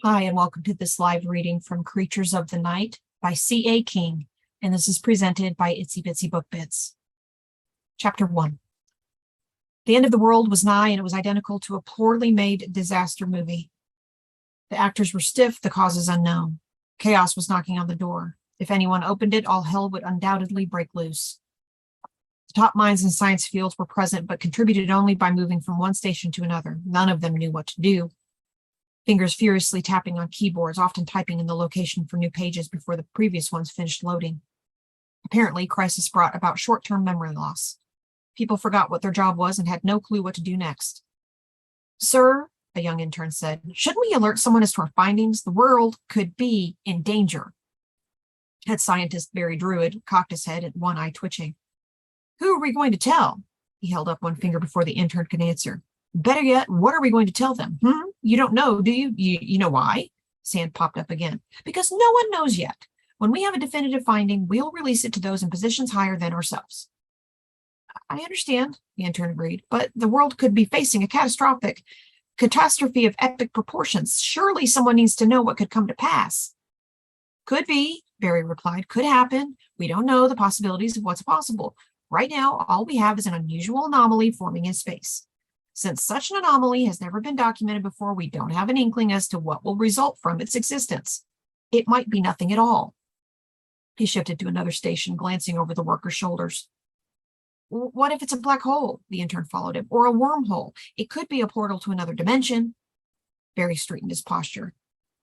Hi, and welcome to this live reading from Creatures of the Night by C.A. King, and this is presented by Itsy Bitsy Book Bits. Chapter 1. The end of the world was nigh, and it was identical to a poorly made disaster movie. The actors were stiff, the causes unknown. Chaos was knocking on the door. If anyone opened it, all hell would undoubtedly break loose. The top minds in science fields were present, but contributed only by moving from one station to another. None of them knew what to do. Fingers furiously tapping on keyboards, often typing in the location for new pages before the previous ones finished loading. Apparently, crisis brought about short-term memory loss. People forgot what their job was and had no clue what to do next. "Sir," a young intern said, "shouldn't we alert someone as to our findings? The world could be in danger." Head scientist Barry Druid cocked his head, at one eye twitching. "Who are we going to tell?" He held up one finger before the intern could answer. "Better yet, what are we going to tell them? You don't know, do you? You know why?" Sand popped up again. "Because no one knows yet. When we have a definitive finding, we'll release it to those in positions higher than ourselves." "I understand," the intern agreed, "but the world could be facing a catastrophe of epic proportions. Surely someone needs to know what could come to pass." "Could be," Barry replied. "Could happen. We don't know the possibilities of what's possible. Right now, all we have is an unusual anomaly forming in space. Since such an anomaly has never been documented before, we don't have an inkling as to what will result from its existence. It might be nothing at all." He shifted to another station, glancing over the workers' shoulders. "What if it's a black hole?" The intern followed him. "Or a wormhole? It could be a portal to another dimension." Barry straightened his posture.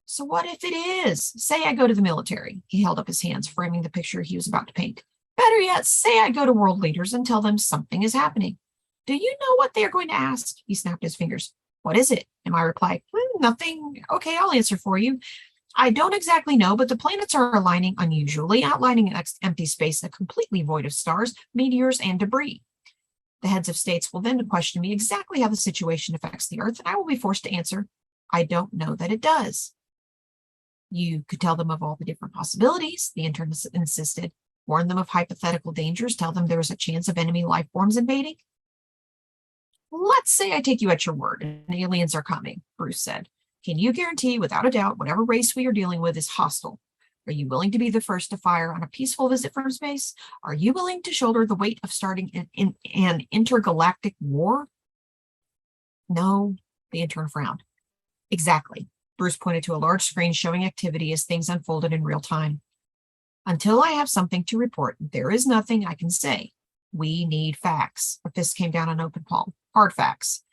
"So what if it is? Say I go to the military." He held up his hands, framing the picture he was about to paint. "Better yet, say I go to world leaders and tell them something is happening. Do you know what they are going to ask?" He snapped his fingers. "What is it?" And I replied, "Nothing. Okay, I'll answer for you. I don't exactly know, but the planets are aligning unusually, outlining an empty space completely void of stars, meteors, and debris. The heads of states will then question me exactly how the situation affects the Earth, and I will be forced to answer, I don't know that it does." "You could tell them of all the different possibilities," the intern insisted. "Warn them of hypothetical dangers, tell them there is a chance of enemy life forms invading." "Let's say I take you at your word and aliens are coming," Bruce said. "Can you guarantee without a doubt whatever race we are dealing with is hostile? Are you willing to be the first to fire on a peaceful visit from space? Are you willing to shoulder the weight of starting an intergalactic war?" "No," the intern frowned. "Exactly." Bruce pointed to a large screen showing activity as things unfolded in real time. "Until I have something to report, there is nothing I can say. We need facts." A fist came down on open palm. "Hard facts.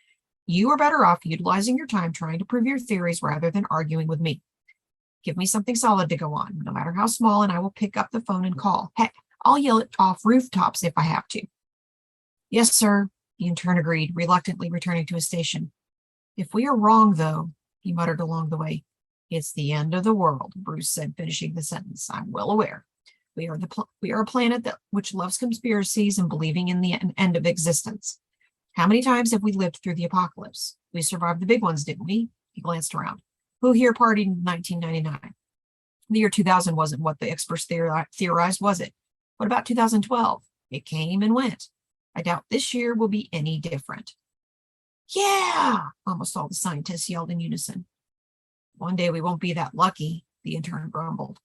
You are better off utilizing your time trying to prove your theories rather than arguing with me. Give me something solid to go on, no matter how small, and I will pick up the phone and call. Heck, I'll yell it off rooftops if I have to." "Yes, sir," the intern agreed, reluctantly returning to his station. "If we are wrong, though," he muttered along the way. "It's the end of the world," Bruce said, finishing the sentence. "I'm well aware. We are a planet which loves conspiracies and believing in the end of existence. How many times have we lived through the apocalypse? We survived the big ones, didn't we?" He glanced around. "Who here partied in 1999? The year 2000 wasn't what the experts theorized, was it? What about 2012? It came and went. I doubt this year will be any different." "Yeah!" almost all the scientists yelled in unison. "One day we won't be that lucky," the intern grumbled.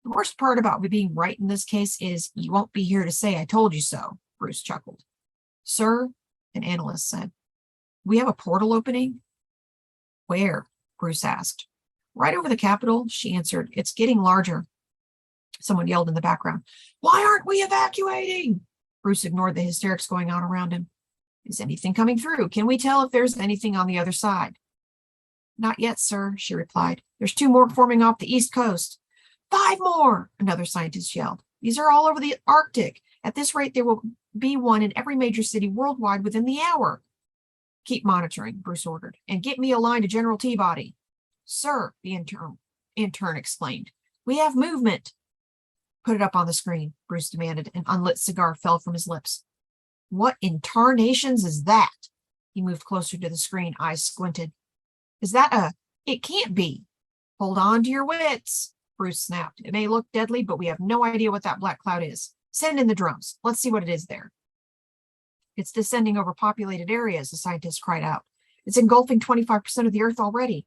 "The worst part about being right in this case is you won't be here to say I told you so," Bruce chuckled. "Sir," an analyst said, "we have a portal opening." "Where?" Bruce asked. "Right over the Capitol," she answered. "It's getting larger." Someone yelled in the background, "Why aren't we evacuating?" Bruce ignored the hysterics going on around him. "Is anything coming through? Can we tell if there's anything on the other side?" "Not yet, sir," she replied. "There's 2 more forming off the east coast." "5 more!" another scientist yelled. "These are all over the Arctic. At this rate, there will be one in every major city worldwide within the hour." "Keep monitoring," Bruce ordered, "and get me a line to General T-Body." "Sir," the intern exclaimed, "we have movement." "Put it up on the screen," Bruce demanded. An unlit cigar fell from his lips. "What in tarnations is that?" He moved closer to the screen, eyes squinted. "Is that It can't be." "Hold on to your wits," Bruce snapped. "It may look deadly, but we have no idea what that black cloud is. Send in the drones. Let's see what it is there." "It's descending over populated areas," the scientist cried out. "It's engulfing 25% of the Earth already."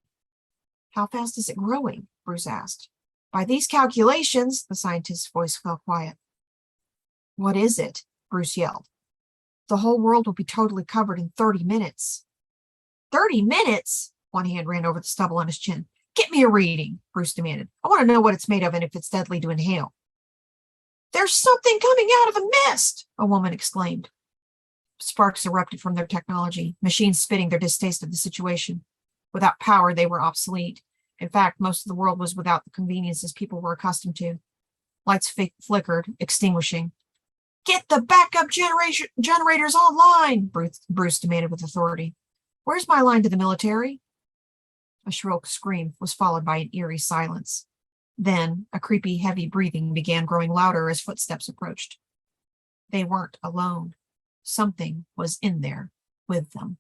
How fast is it growing? Bruce asked. By these calculations, the scientist's voice fell quiet. What is it? Bruce yelled. The whole world will be totally covered in 30 minutes. 30 minutes? One hand ran over the stubble on his chin. Get me a reading, Bruce demanded. I want to know what it's made of and if it's deadly to inhale. There's something coming out of the mist, a woman exclaimed. Sparks erupted from their technology, machines spitting their distaste of the situation. Without power, they were obsolete. In fact, most of the world was without the conveniences people were accustomed to. Lights flickered, extinguishing. Get the backup generators online, Bruce demanded with authority. Where's my line to the military? A shrill scream was followed by an eerie silence. Then a creepy, heavy breathing began growing louder as footsteps approached. They weren't alone. Something was in there with them.